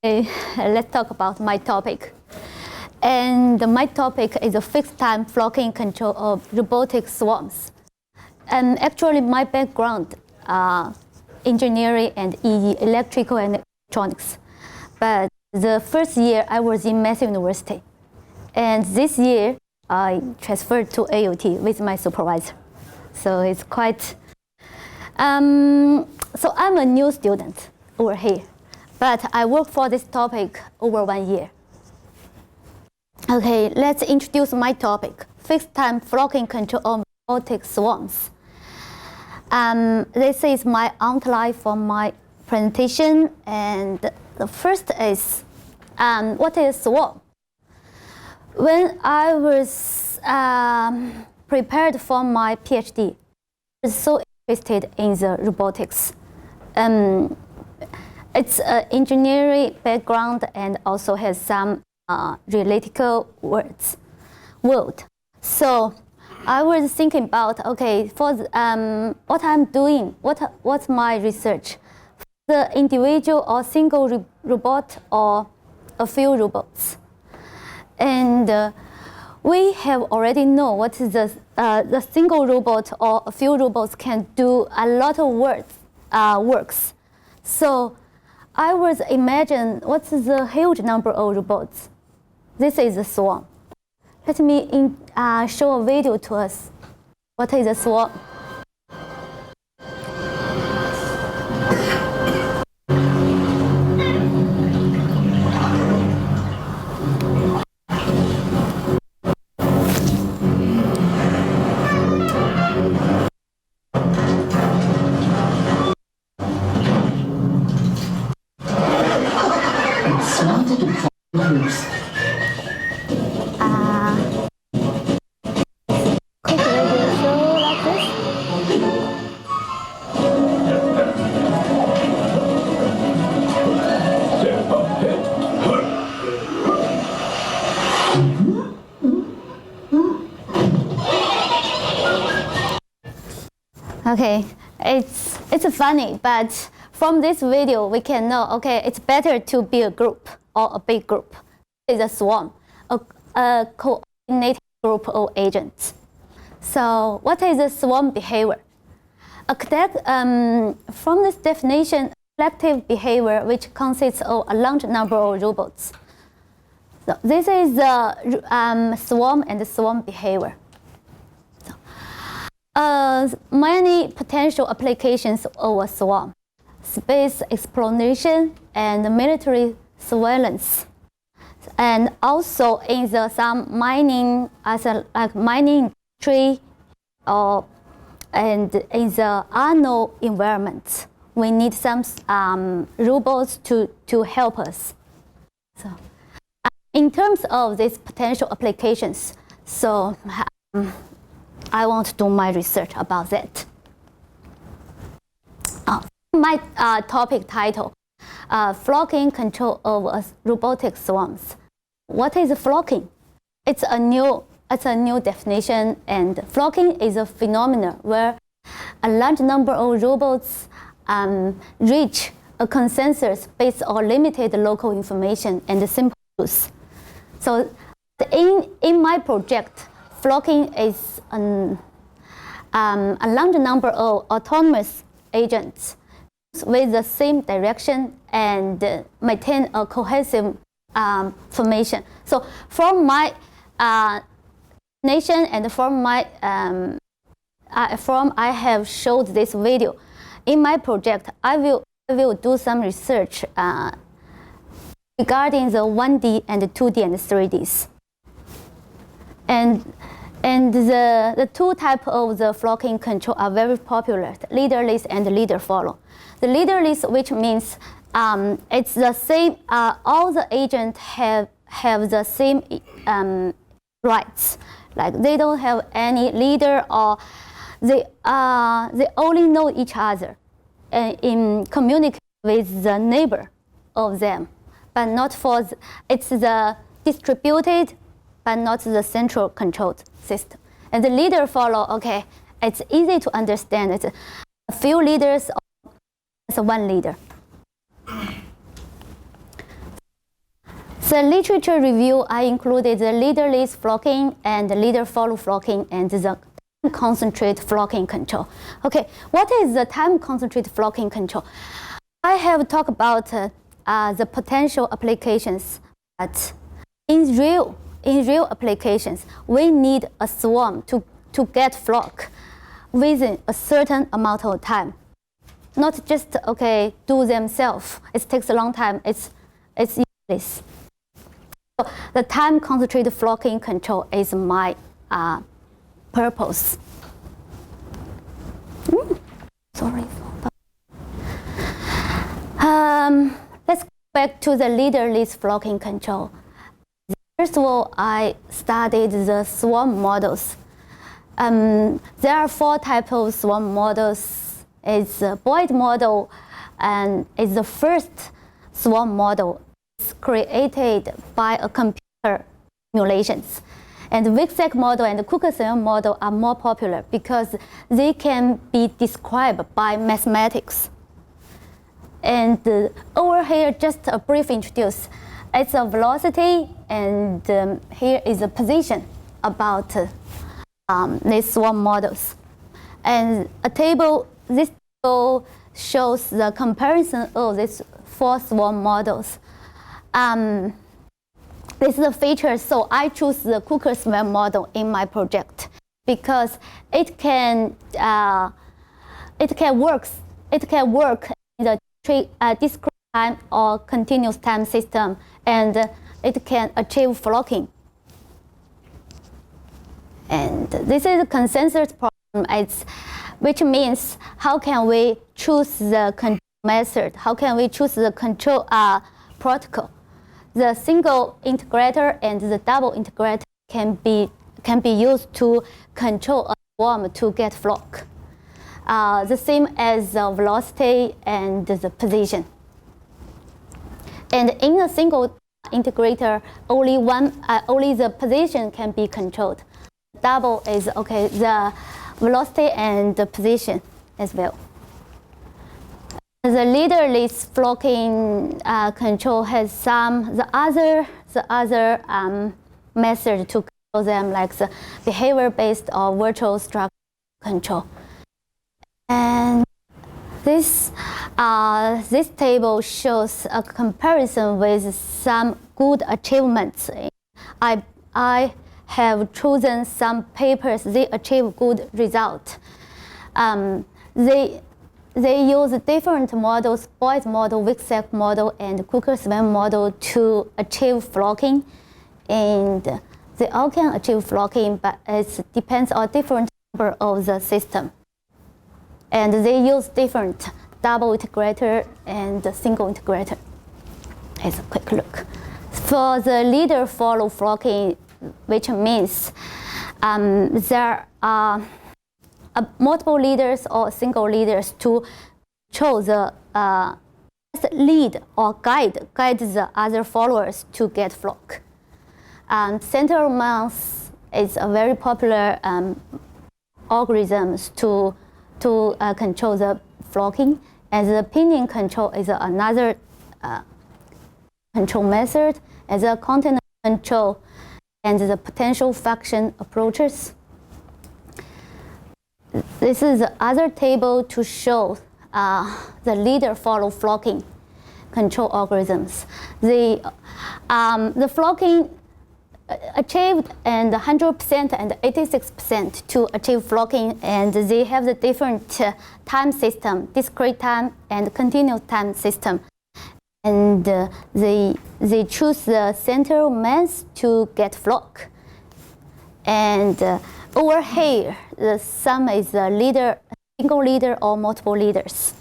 Okay, let's talk about my topic. And my topic is a fixed-time flocking control of robotic swarms. And actually, my background, engineering and electrical and electronics. But the first year I was in Massive University. And this year, I transferred to AUT with my supervisor. So it's quite, so I'm a new student over here, but I worked for this topic over 1 year. Okay, let's introduce my topic, fixed-time flocking control of robotic swarms. This is my outline for my presentation, and the first is, what is swarm? When I was prepared for my PhD, I was so interested in the robotics. It's an engineering background and also has some analytical world. So I was thinking about, okay, for what I'm doing, what's my research? The individual or single robot or a few robots. And we have already know what is the single robot or a few robots can do a lot of works. So I was imagine what's the huge number of robots. This is a swarm. Let me show a video to us. What is a swarm? Okay, it's funny, but from this video we can know, okay, it's better to be a group or a big group. It's a swarm, a coordinated group of agents. So what is a swarm behavior? From this definition, collective behavior which consists of a large number of robots. So this is the swarm and the swarm behavior. Many potential applications of a swarm: space exploration and military surveillance, and also in some mining, like mining industry, and in the unknown environment, we need some robots to help us. So, in terms of these potential applications, so. I want to do my research about that. My topic title, flocking control of robotic swarms. What is flocking? It's a new definition, and flocking is a phenomenon where a large number of robots reach a consensus based on limited local information and simple use. So in my project, flocking is a large number of autonomous agents with the same direction and maintain a cohesive formation. So from my nation and from my I have showed this video. In my project, I will do some research regarding the 1D and 2D and 3Ds. And the two types of the flocking control are very popular: leaderless and leader follow. The leaderless, which means it's the same. All the agents have the same rights. Like they don't have any leader, or they only know each other and in communicate with the neighbor of them, but not for it's the distributed, but not the central controlled system. And the leader follow, okay, it's easy to understand. It's a few leaders, or it's one leader. The literature review, I included the leader-less flocking and the leader-follow flocking and the time-concentrate flocking control. Okay, what is the time-concentrate flocking control? I have talked about the potential applications, but in real applications, we need a swarm to get flock within a certain amount of time. Not just, okay, do themselves. It takes a long time. It's useless. So the time-concentrated flocking control is my purpose. Sorry for that. Let's go back to the leader-less flocking control. First of all, I studied the swarm models. There are 4 types of swarm models. It's a Boyd model, and it's the first swarm model. It's created by a computer simulations. And the Wicksec model and the Cooker-Swan model are more popular because they can be described by mathematics. And over here, just a brief introduce. It's a velocity, and here is a position about these swarm models. And this table shows the comparison of these 4 swarm models. This is a feature, so I choose the Cooker-Swan model in my project because it can work in the discrete time or continuous time system, and it can achieve flocking. And this is a consensus problem, which means how can we choose the control method? How can we choose the control protocol? The single integrator and the double integrator can be used to control a swarm to get flock. The same as the velocity and the position. And in a single integrator, only the position can be controlled. Double is okay, the velocity and the position as well. The leader-less flocking control has the other method to control them, like the behavior-based or virtual structure control. And this table shows a comparison with some good achievements. I have chosen some papers. They achieve good result. They use different models, Boyd model, Wicksec model, and Cooker-Swan model to achieve flocking. And they all can achieve flocking, but it depends on different number of the system. And they use different double integrator and single integrator. Here's a quick look. For the leader-follow flocking, which means there are multiple leaders or single leaders to show the lead or guide the other followers to get flock. Center mass is a very popular algorithms to control the flocking, and the pinion control is another control method, as a container control and the potential function approaches. This is the other table to show the leader-follow flocking control algorithms. The flocking achieved and 100% and 86% to achieve flocking, and they have the different time system, discrete time and continuous time system. And they choose the central mass to get flock. And over here, the sum is a leader, single leader or multiple leaders.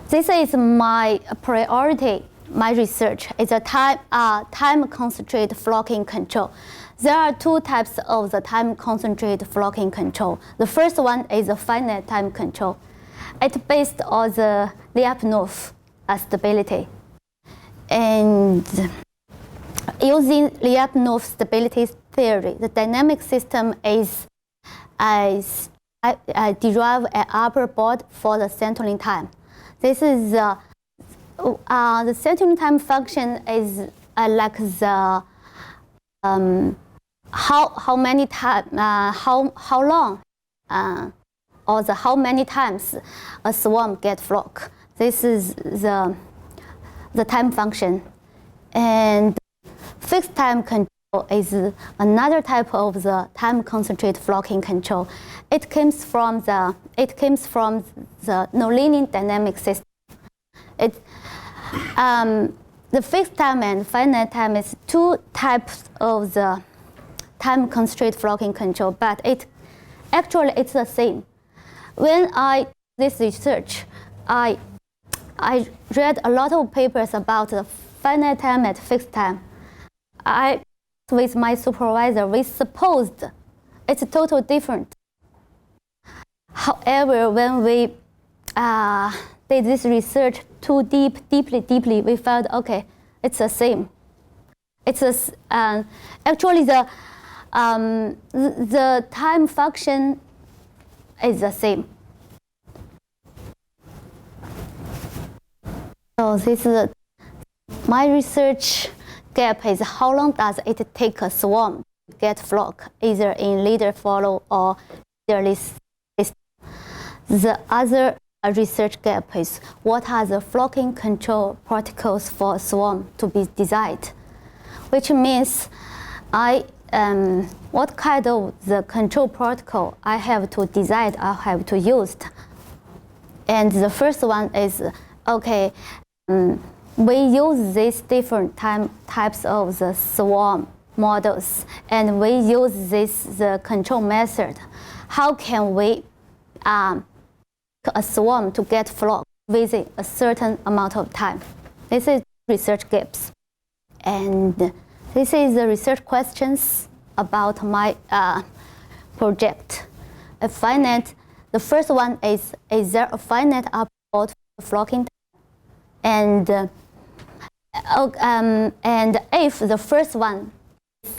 This is my priority. My research is a time concentrate flocking control. There are 2 types of the time concentrate flocking control. The first one is a finite time control. It's based on the Lyapunov stability. And using Lyapunov stability theory, the dynamic system is derived an upper bound for the settling time. This is the settling time function is like the how many time how long or the how many times a swarm get flock. This is the time function, and fixed time control is another type of the time concentrate flocking control. It comes from the nonlinear dynamic system. The fixed time and finite time is two types of the time constraint flocking control, but it's the same. When I did this research, I read a lot of papers about the finite time and fixed time. With my supervisor, we supposed it's totally different. However, when we did this research too deeply, we found okay, it's the same. It's actually the time function is the same. So this is my research gap is how long does it take a swarm to get flock, either in leader follow or leaderless system. The other research gap is what are the flocking control protocols for a swarm to be designed, which means what kind of the control protocol I have to design, I have to use. And the first one is okay. We use these different types of the swarm models, and we use the control method. How can we a swarm to get flock within a certain amount of time? This is research gaps, and this is the research questions about my project. A finite. The first one is there a finite upload for flocking? And if the first one is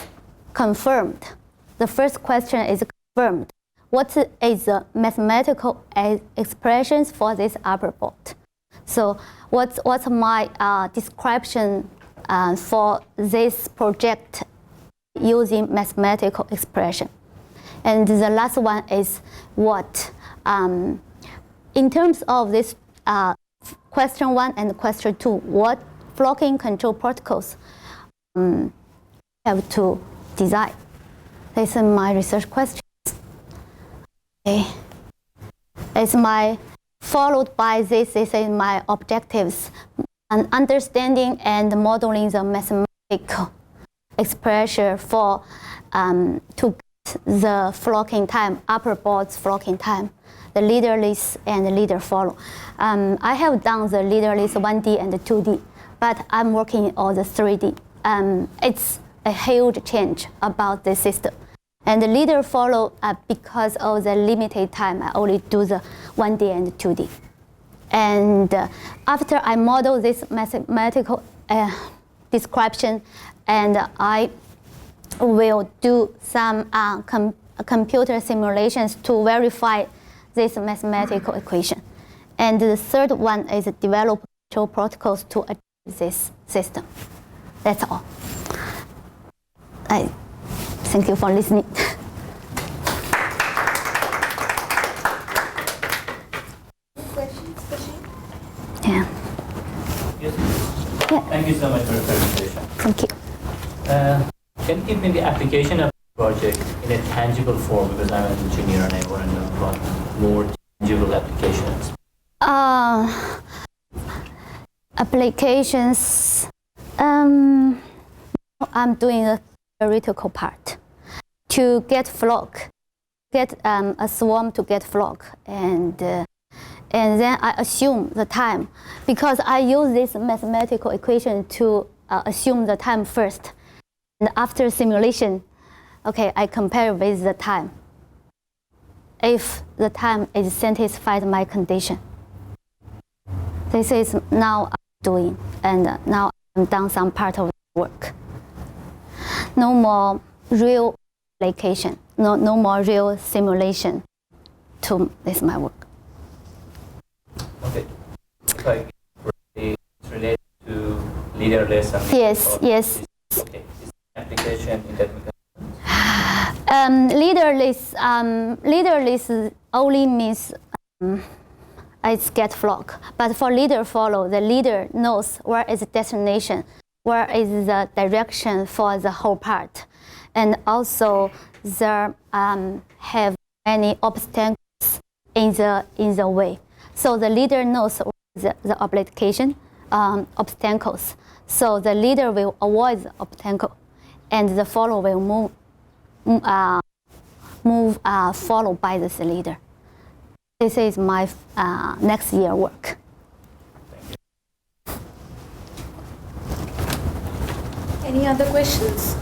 confirmed, the first question is confirmed, what is the mathematical expressions for this upper bound? So what's my description for this project using mathematical expression? And the last one is what, in terms of this question 1 and question 2, what flocking control protocols have to design? This is my research questions. Okay. It's my followed by this is my objectives, and understanding and modeling the mathematical expression for to get the flocking time, upper bounds flocking time, the leaderless and leader follow. I have done the leaderless 1D and 2D, but I'm working on the 3D. It's a huge change about the system. And the leader follow, because of the limited time, I only do the 1D and 2D. And after I model this mathematical description, and I will do some computer simulations to verify this mathematical equation. And the third one is develop control protocols to achieve this system. That's all. Thank you for listening. Questions? Yeah. Yes. Yeah. Thank you so much for the presentation. Thank you. Can you give me the application of the project in a tangible form, because I'm an engineer and I want to know about more tangible applications? Applications. I'm doing the theoretical part to get flock, get a swarm to get flock, and then I assume the time, because I use this mathematical equation to assume the time first, and after simulation, okay, I compare with the time. If the time is satisfied my condition, this is now I'm doing, and now I'm done some part of the work. No more real application, no more real simulation to this my work. Okay. Like, for the leaderless and Yes, yes. Okay. Is the application in that Leaderless only means it's get flock. But for leader follow, the leader knows where is the destination, where is the direction for the whole part, and also there have many obstacles in the way. So the leader knows the obstacles. So the leader will avoid the obstacle, and the follower will followed by this leader. This is my next year work. Any other questions?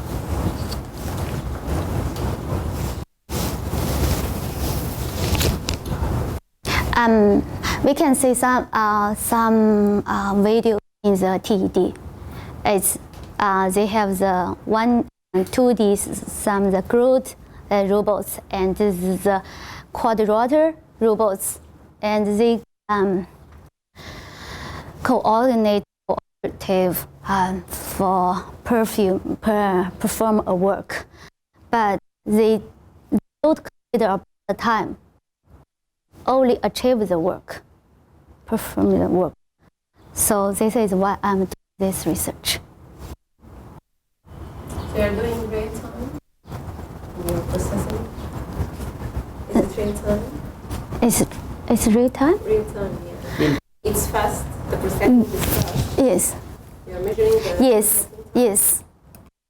We can see some video in the TED. It's they have the 1 and 2D, some the crude robots, and this is the quadrilateral robots, and they coordinate cooperative for perform a work, but they don't consider the time. Only achieve the work, perform the work. So this is why I'm doing this research. So you're doing real time? You're processing? Is it real time? It's real time? Real time, yeah. It's fast, the processing is fast. Yes. You're measuring the... Yes.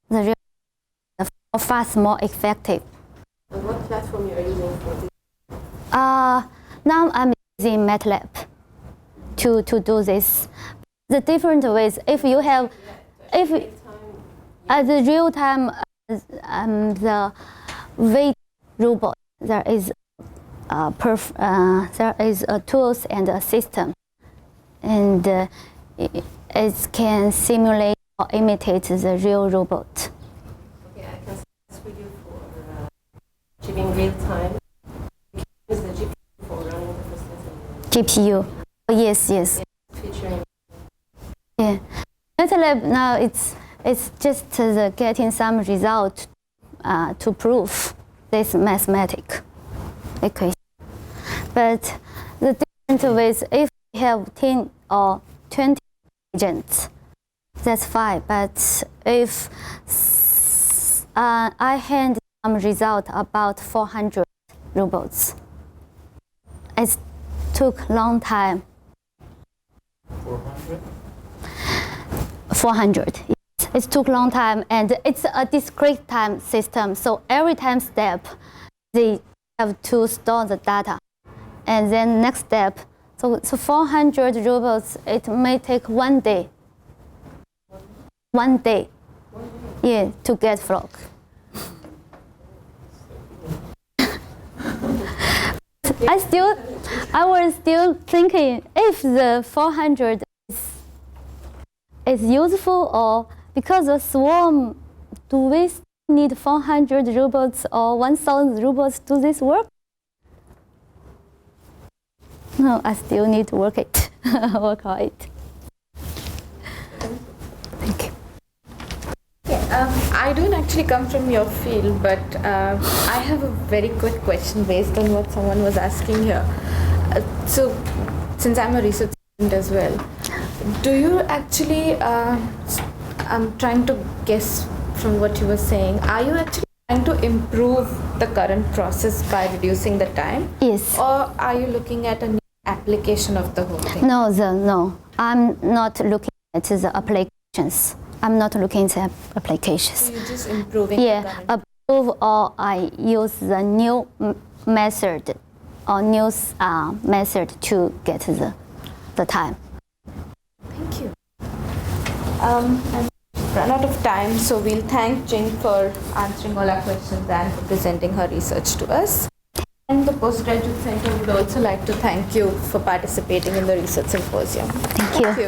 The real more fast, more effective. And what platform you are using for this? Now I'm using MATLAB to do this. The different ways, if you have, the real time, the weight robot, there is a tools and a system, and it can simulate or imitate the real robot. Okay, I can see this video for achieving real time. Is the GPU for running the processing? GPU, yes. Featuring. Yeah, MATLAB now it's just getting some result to prove this mathematic equation. But the different ways, if we have 10 or 20 agents, that's fine. But if I hand some result about 400 robots, it took long time. 400. It took long time, and it's a discrete time system. So every time step, they have to store the data, and then next step. So 400 robots, it may take 1 day. 1 day. Yeah, to get flock. I was still thinking if the 400 is useful, or because the swarm, do we need 400 robots or 1,000 robots to do this work? No, I still need to work on it. Thank you. I don't actually come from your field, but I have a very quick question based on what someone was asking here. So, since I'm a research student as well, do you actually, I'm trying to guess from what you were saying, are you actually trying to improve the current process by reducing the time? Yes. Or are you looking at a new application of the whole thing? No. I'm not looking at the applications. I'm not looking at applications. So you're just improving the current. Improve, or I use the new method or new method to get the time. Thank you. I've run out of time, so we'll thank Jing for answering all our questions and for presenting her research to us. And the Postgraduate Center would also like to thank you for participating in the Research Symposium. Thank you.